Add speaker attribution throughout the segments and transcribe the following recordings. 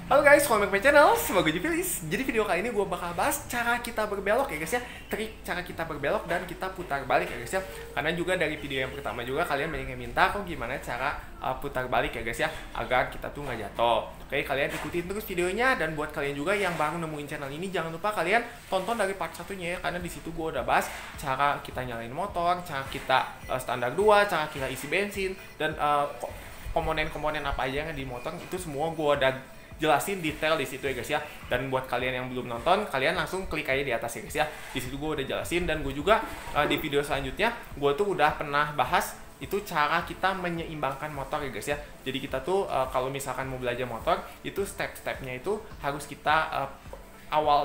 Speaker 1: Halo guys, welcome back to my channel, semoga Jupilis. Jadi video kali ini gue bakal bahas cara kita berbelok ya guys ya. Trik cara kita berbelok dan kita putar balik ya guys ya. Karena juga dari video yang pertama juga kalian banyak yang minta kok gimana cara putar balik ya guys ya, agar kita tuh nggak jatuh. Oke, kalian ikutin terus videonya. Dan buat kalian juga yang baru nemuin channel ini, jangan lupa kalian tonton dari part satunya ya. Karena disitu gue udah bahas cara kita nyalain motor, cara kita standar 2, cara kita isi bensin, dan komponen-komponen apa aja yang di motor itu semua gue udah jelasin detail di situ ya guys ya. Dan buat kalian yang belum nonton, kalian langsung klik aja di atas ya guys ya. Di situ gue udah jelasin, dan gue juga di video selanjutnya gue tuh udah pernah bahas itu cara kita menyeimbangkan motor ya guys ya. Jadi kita tuh kalau misalkan mau belajar motor, itu step-stepnya itu harus kita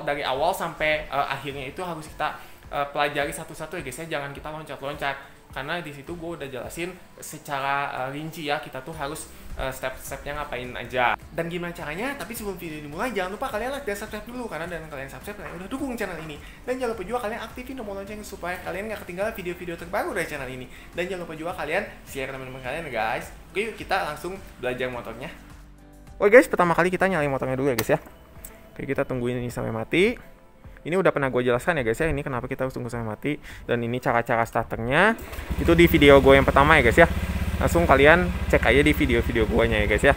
Speaker 1: dari awal sampai akhirnya itu harus kita pelajari satu-satu ya guys ya. Jangan kita loncat-loncat. Karena di situ gue udah jelasin secara rinci ya, kita tuh harus step-stepnya ngapain aja dan gimana caranya. Tapi sebelum video dimulai, jangan lupa kalian like dan subscribe dulu, karena dengan kalian subscribe kalian udah dukung channel ini. Dan jangan lupa juga kalian aktifin tombol lonceng supaya kalian gak ketinggalan video-video terbaru dari channel ini. Dan jangan lupa juga kalian share teman-teman kalian guys. Oke, yuk kita langsung belajar motornya. Oke guys, pertama kali kita nyalain motornya dulu ya guys ya. Oke, kita tungguin ini sampai mati. Ini udah pernah gue jelaskan ya guys ya, ini kenapa kita harus tunggu sampai mati. Dan ini cara-cara starternya itu di video gue yang pertama ya guys ya. Langsung kalian cek aja di video-video gue nya ya guys ya.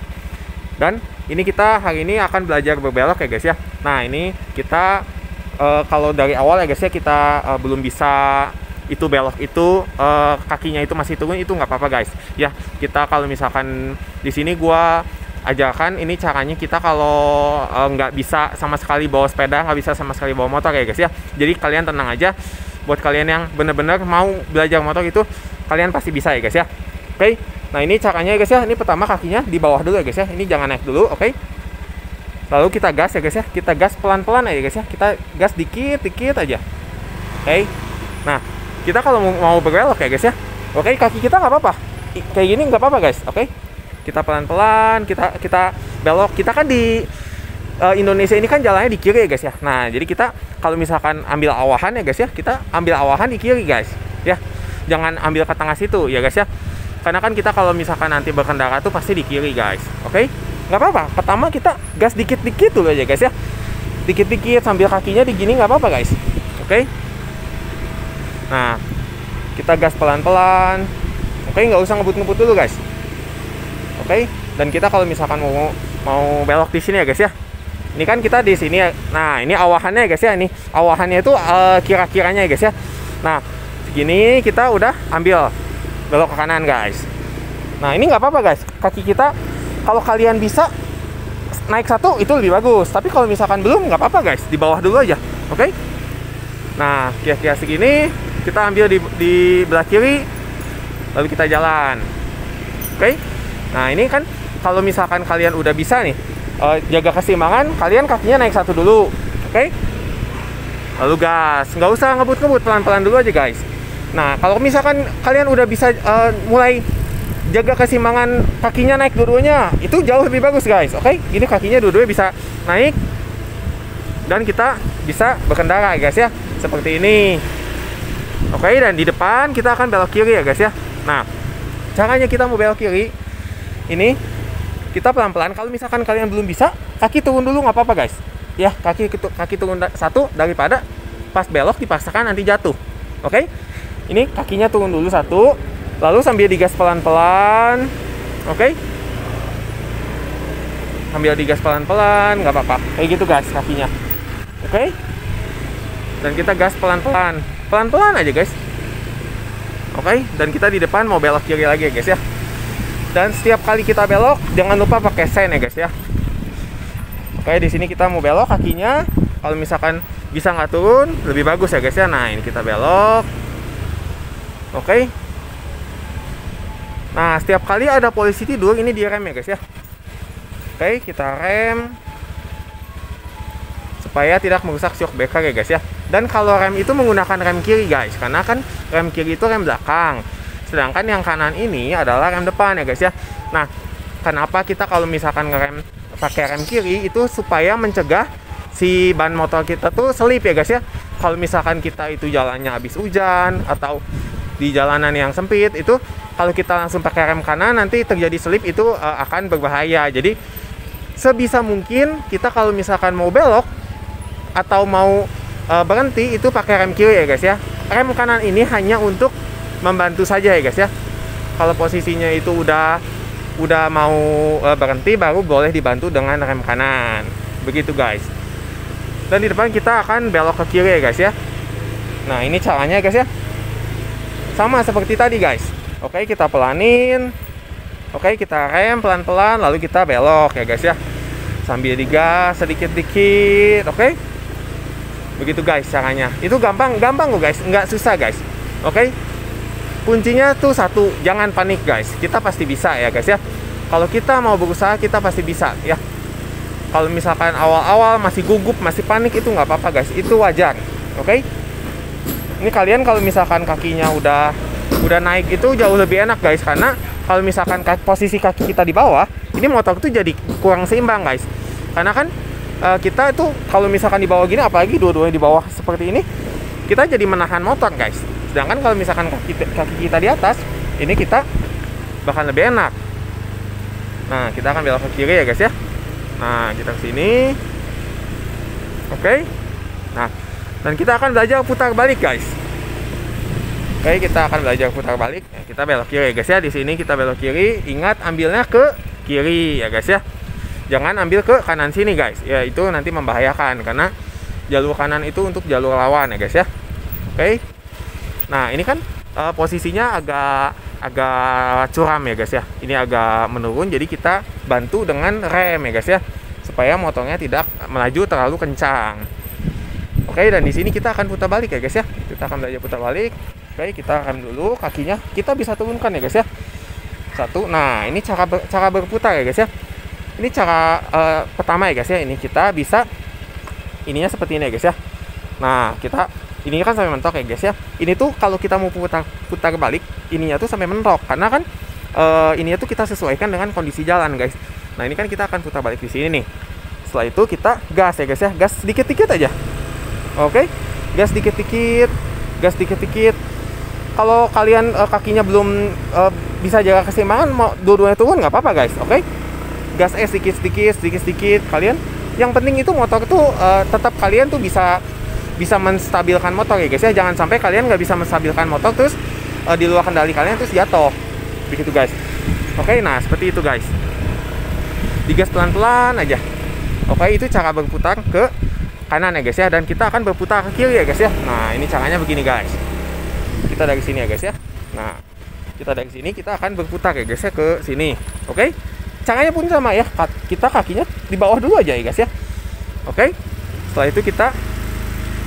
Speaker 1: Dan ini kita hari ini akan belajar berbelok ya guys ya. Nah ini kita kalau dari awal ya guys ya, kita belum bisa itu belok itu kakinya itu masih turun, itu nggak apa-apa guys ya. Kita kalau misalkan di sini gue ajarkan ini caranya kita kalau nggak bisa sama sekali bawa sepeda, nggak bisa sama sekali bawa motor ya guys ya. Jadi kalian tenang aja. Buat kalian yang bener-bener mau belajar motor itu, kalian pasti bisa ya guys ya. Oke, nah ini caranya ya guys ya. Ini pertama kakinya di bawah dulu ya guys ya. Ini jangan naik dulu, oke. Lalu kita gas ya guys ya. Kita gas pelan-pelan aja guys ya. Kita gas dikit-dikit aja. Oke. Nah, kita kalau mau berbelok ya guys ya. Oke, kaki kita nggak apa-apa. Kayak gini nggak apa-apa guys, oke. Kita pelan-pelan, kita belok. Kita kan di Indonesia ini kan jalannya di kiri ya guys ya. Nah, jadi kita kalau misalkan ambil awahan ya guys ya, kita ambil awahan di kiri guys ya. Jangan ambil ke tengah situ ya guys ya. Karena kan kita kalau misalkan nanti berkendara tuh pasti di kiri guys. Oke? Nggak apa-apa. Pertama kita gas dikit-dikit dulu aja guys ya. Dikit-dikit sambil kakinya digini, nggak apa-apa guys. Oke? Nah, kita gas pelan-pelan. Oke, nggak usah ngebut-ngebut dulu guys. Oke, dan kita kalau misalkan mau belok di sini ya guys ya. Ini kan kita di sini ya. Nah, ini awahannya ya guys ya. Ini awahannya itu kira-kiranya ya guys ya. Nah, segini kita udah ambil belok ke kanan guys. Nah, ini nggak apa-apa guys. Kaki kita kalau kalian bisa naik satu itu lebih bagus. Tapi kalau misalkan belum, nggak apa-apa guys. Di bawah dulu aja. Oke? Nah, kira-kira segini kita ambil di belah kiri, lalu kita jalan. Oke? Nah ini kan kalau misalkan kalian udah bisa nih jaga keseimbangan, kalian kakinya naik satu dulu, oke? Lalu gas, nggak usah ngebut-ngebut, pelan-pelan dulu aja guys. Nah kalau misalkan kalian udah bisa mulai jaga keseimbangan, kakinya naik dua-duanya, itu jauh lebih bagus guys, oke? Gini kakinya dua-duanya bisa naik dan kita bisa berkendara guys ya, seperti ini. Oke, dan di depan kita akan belok kiri ya guys ya. Nah caranya kita mau belok kiri, ini kita pelan-pelan. Kalau misalkan kalian belum bisa, kaki turun dulu nggak apa-apa guys ya. Kaki turun satu, daripada pas belok dipaksakan nanti jatuh. Oke, ini kakinya turun dulu satu, lalu sambil digas pelan-pelan. Oke, sambil digas pelan-pelan, nggak apa-apa kayak gitu guys kakinya. Oke, dan kita gas pelan-pelan, pelan-pelan aja guys. Oke, dan kita di depan mau belok kiri lagi ya guys ya. Dan setiap kali kita belok, jangan lupa pakai sen ya guys ya. Oke, di sini kita mau belok kakinya. Kalau misalkan bisa nggak turun, lebih bagus ya guys ya. Nah, ini kita belok. Oke. Nah, setiap kali ada polisi tidur, ini direm ya guys ya. Oke, kita rem supaya tidak merusak shock breaker ya guys ya. Dan kalau rem itu menggunakan rem kiri guys, karena kan rem kiri itu rem belakang. Sedangkan yang kanan ini adalah rem depan ya guys ya. Nah, kenapa kita kalau misalkan ngerem pakai rem kiri itu supaya mencegah si ban motor kita tuh selip ya guys ya. Kalau misalkan kita itu jalannya habis hujan atau di jalanan yang sempit, itu kalau kita langsung pakai rem kanan nanti terjadi selip, itu akan berbahaya. Jadi sebisa mungkin kita kalau misalkan mau belok atau mau berhenti itu pakai rem kiri ya guys ya. Rem kanan ini hanya untuk membantu saja ya guys ya. Kalau posisinya itu udah mau berhenti, baru boleh dibantu dengan rem kanan. Begitu guys. Dan di depan kita akan belok ke kiri ya guys ya. Nah ini caranya guys ya. Sama seperti tadi guys. Oke, kita pelanin. Oke, kita rem pelan-pelan, lalu kita belok ya guys ya. Sambil digas sedikit-dikit. Oke. Begitu guys caranya. Itu gampang kok guys, nggak susah guys. Oke. Kuncinya tuh satu, jangan panik guys. Kita pasti bisa ya guys ya. Kalau kita mau berusaha, kita pasti bisa ya. Kalau misalkan awal-awal masih gugup, masih panik, itu nggak apa-apa guys. Itu wajar. Oke. Ini kalian kalau misalkan kakinya udah naik itu jauh lebih enak guys. Karena kalau misalkan posisi kaki kita di bawah, ini motor tuh jadi kurang seimbang guys. Karena kan kita itu kalau misalkan di bawah gini, apalagi dua-duanya di bawah seperti ini, kita jadi menahan motor guys. Sedangkan kalau misalkan kaki kita di atas, ini kita bahkan lebih enak. Nah, kita akan belok ke kiri ya guys ya. Nah, kita ke sini. Oke. Nah, dan kita akan belajar putar balik guys. Oke, kita akan belajar putar balik. Kita belok kiri ya guys ya. Di sini kita belok kiri. Ingat ambilnya ke kiri ya guys ya. Jangan ambil ke kanan sini guys. Ya, itu nanti membahayakan karena jalur kanan itu untuk jalur lawan ya guys ya. Oke. Nah, ini kan posisinya agak curam ya guys ya. Ini agak menurun, jadi kita bantu dengan rem ya guys ya, supaya motornya tidak melaju terlalu kencang. Oke, dan di sini kita akan putar balik ya guys ya. Kita akan belajar putar balik. Oke, kita rem dulu kakinya. Kita bisa turunkan ya guys ya. Satu. Nah, ini cara berputar ya guys ya. Ini cara pertama ya guys ya. Ini kita bisa ininya seperti ini ya guys ya. Nah, ini kan sampai mentok ya guys ya. Ini tuh kalau kita mau putar balik, ininya tuh sampai mentok karena kan ininya tuh kita sesuaikan dengan kondisi jalan guys. Nah, ini kan kita akan putar balik di sini nih. Setelah itu kita gas ya guys ya. Gas sedikit-sedikit aja. Oke. Gas sedikit-sedikit. Gas sedikit-sedikit. Kalau kalian kakinya belum bisa jaga keseimbangan, mau dua-duanya turun nggak apa-apa guys. Oke. Gas sedikit-sedikit. Kalian yang penting itu motor tuh tetap kalian tuh bisa menstabilkan motor ya guys ya. Jangan sampai kalian nggak bisa menstabilkan motor terus di luar kendali kalian terus jatuh. Begitu guys. Oke, nah seperti itu guys. Digas pelan-pelan aja. Oke, itu cara berputar ke kanan ya guys ya. Dan kita akan berputar ke kiri ya guys ya. Nah, ini caranya begini guys. Kita dari sini ya guys ya. Nah, kita dari sini kita akan berputar ya guys ya ke sini. Oke. Caranya pun sama ya. Kita kakinya di bawah dulu aja ya guys ya. Oke. Setelah itu kita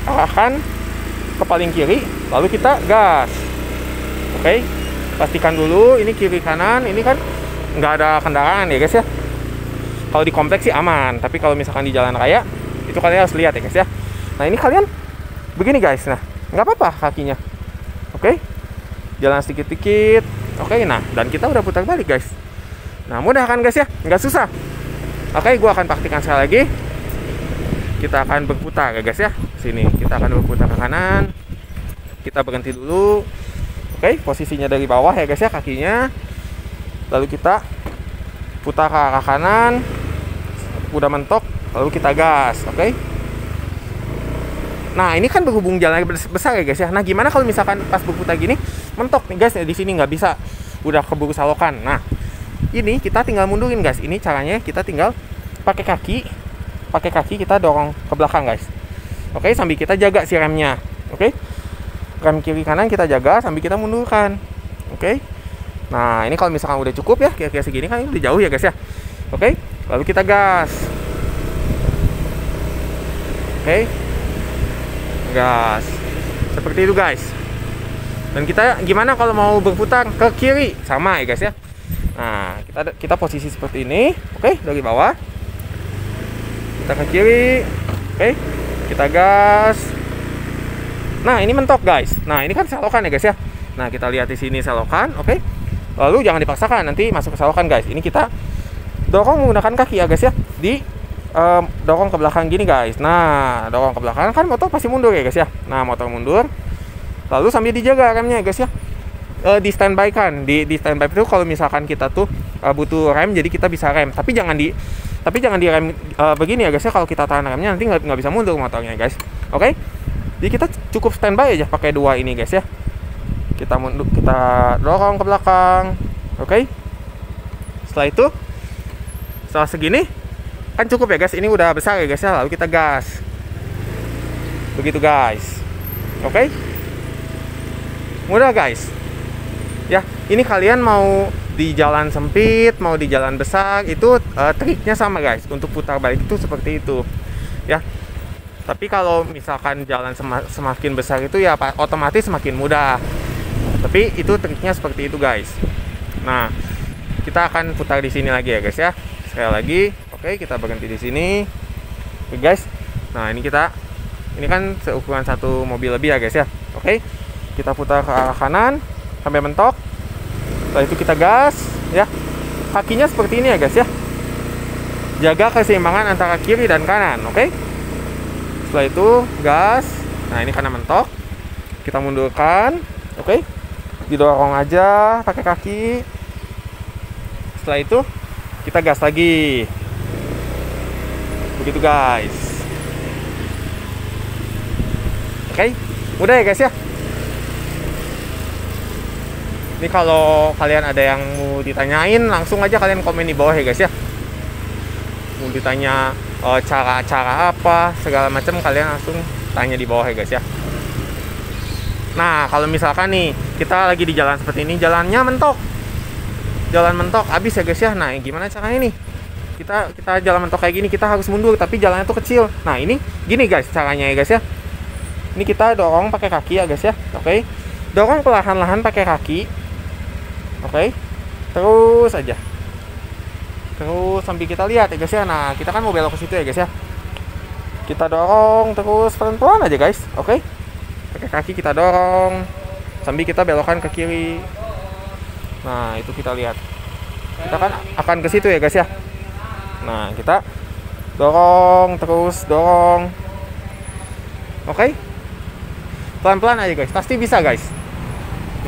Speaker 1: arahkan ke paling kiri, lalu kita gas. Oke, pastikan dulu ini kiri kanan, ini kan nggak ada kendaraan ya guys ya. Kalau di kompleks sih aman, tapi kalau misalkan di jalan raya itu kalian harus lihat ya guys ya. Nah, ini kalian begini guys. Nah, nggak apa-apa kakinya. Oke, jalan sedikit-sedikit. Oke, nah dan kita udah putar balik guys. Nah, mudah kan guys ya, nggak susah. Oke, gua akan praktikkan sekali lagi. Kita akan berputar ya guys ya. Sini kita akan berputar ke kanan. Kita berhenti dulu. Oke, posisinya dari bawah ya guys ya kakinya. Lalu kita putar ke arah kanan. Udah mentok, lalu kita gas. Oke. Nah, ini kan berhubung jalannya besar ya guys ya. Nah, gimana kalau misalkan pas berputar gini mentok nih guys, di sini nggak bisa, udah keburu salokan. Nah, ini kita tinggal mundurin guys. Ini caranya kita tinggal pakai kaki kita dorong ke belakang guys. Oke, sambil kita jaga si remnya. Oke. Rem kiri kanan kita jaga sambil kita mundurkan. Oke. Nah, ini kalau misalkan udah cukup ya, kira-kira segini kan ini udah jauh ya guys ya. Oke. Lalu kita gas. Oke. Gas. Seperti itu guys. Dan kita gimana kalau mau berputar ke kiri? Sama ya guys ya. Nah, kita posisi seperti ini. Oke, dari bawah. Kita ke kiri. Oke. Kita gas. Nah, ini mentok guys. Nah, ini kan selokan ya guys ya. Nah, kita lihat di sini selokan. Oke. Lalu jangan dipaksakan, nanti masuk ke selokan guys. Ini kita dorong menggunakan kaki ya guys ya. Dorong ke belakang gini guys. Nah, dorong ke belakang kan motor pasti mundur ya guys ya. Nah, motor mundur. Lalu sambil dijaga remnya ya guys ya. Di standby kan. Di standby itu kalau misalkan kita tuh butuh rem, jadi kita bisa rem. Tapi jangan Tapi jangan direm begini ya guys ya, kalau kita tahan remnya nanti nggak bisa mundur motornya guys. Oke? Jadi kita cukup standby aja pakai dua ini guys ya. Kita dorong ke belakang. Oke? Setelah segini kan cukup ya guys, ini udah besar ya guys ya, lalu kita gas. Begitu guys. Oke? Mudah guys. Ya, ini kalian mau di jalan sempit, mau di jalan besar, itu triknya sama guys. Untuk putar balik itu seperti itu. Ya. Tapi kalau misalkan jalan semakin besar itu ya otomatis semakin mudah. Tapi itu triknya seperti itu guys. Nah, kita akan putar di sini lagi ya guys ya. Sekali lagi. Oke, kita berhenti di sini. Oke guys. Nah, ini kan seukuran satu mobil lebih ya guys ya. Oke. Kita putar ke arah kanan sampai mentok. Setelah itu kita gas ya. Kakinya seperti ini ya guys ya. Jaga keseimbangan antara kiri dan kanan, oke? Setelah itu gas. Nah, ini karena mentok. Kita mundurkan, oke? Didorong aja pakai kaki. Setelah itu kita gas lagi. Begitu guys. Oke, mudah ya guys ya. Ini kalau kalian ada yang mau ditanyain, langsung aja kalian komen di bawah ya guys ya. Mau ditanya cara-cara apa, segala macam kalian langsung tanya di bawah ya guys ya. Nah, kalau misalkan nih kita lagi di jalan seperti ini, jalannya mentok. Jalan mentok habis ya guys ya. Nah, gimana caranya nih? Kita jalan mentok kayak gini, kita harus mundur tapi jalannya tuh kecil. Nah, ini gini guys caranya ya guys ya. Ini kita dorong pakai kaki ya guys ya. Oke. Dorong perlahan-lahan pakai kaki. Oke. Terus aja. Terus sambil kita lihat ya guys ya. Nah, kita kan mau belok ke situ ya guys ya. Kita dorong terus pelan-pelan aja guys. Oke. Pakai kaki kita dorong sambil kita belokkan ke kiri. Nah, itu kita lihat. Kita kan akan ke situ ya guys ya. Nah, kita dorong terus dorong. Oke. Pelan-pelan aja guys. Pasti bisa guys.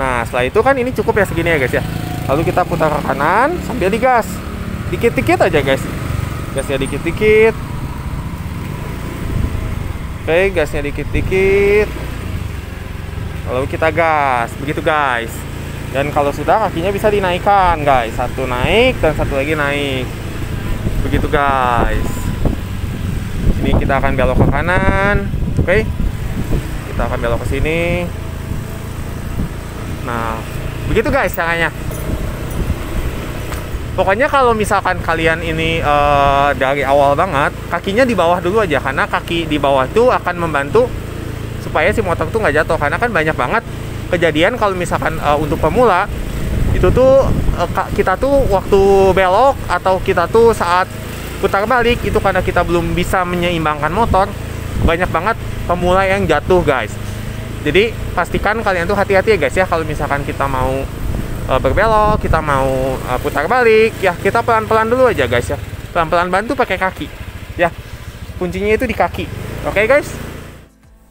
Speaker 1: Nah, setelah itu kan ini cukup ya segini ya guys ya. Lalu kita putar ke kanan sambil digas. Dikit-dikit aja guys. Gasnya dikit-dikit. Oke, gasnya dikit-dikit. Lalu kita gas. Begitu guys. Dan kalau sudah kakinya bisa dinaikkan guys. Satu naik dan satu lagi naik. Begitu guys. Ini kita akan belok ke kanan. Oke. Kita akan belok ke sini. Nah, begitu guys caranya. Pokoknya kalau misalkan kalian ini dari awal banget, kakinya di bawah dulu aja. Karena kaki di bawah tuh akan membantu supaya si motor tuh nggak jatuh. Karena kan banyak banget kejadian kalau misalkan untuk pemula itu tuh kita tuh waktu belok atau kita tuh saat putar balik itu karena kita belum bisa menyeimbangkan motor, banyak banget pemula yang jatuh guys. Jadi pastikan kalian tuh hati-hati ya guys ya, kalau misalkan kita mau berbelok, kita mau putar balik ya, kita pelan-pelan dulu aja guys ya. Pelan-pelan bantu pakai kaki ya. Kuncinya itu di kaki. Oke guys.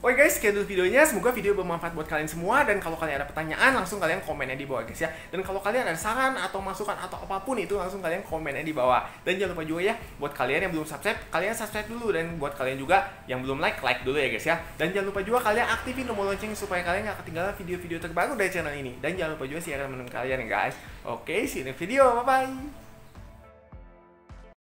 Speaker 1: Oke guys, sekian dulu videonya. Semoga video bermanfaat buat kalian semua. Dan kalau kalian ada pertanyaan, langsung kalian komennya di bawah guys ya. Dan kalau kalian ada saran atau masukan atau apapun itu, langsung kalian komennya di bawah. Dan jangan lupa juga ya, buat kalian yang belum subscribe, kalian subscribe dulu. Dan buat kalian juga yang belum like dulu ya guys ya. Dan jangan lupa juga kalian aktifin tombol lonceng supaya kalian gak ketinggalan video-video terbaru dari channel ini. Dan jangan lupa juga share teman-teman kalian ya guys. Oke, see you next video. Bye-bye.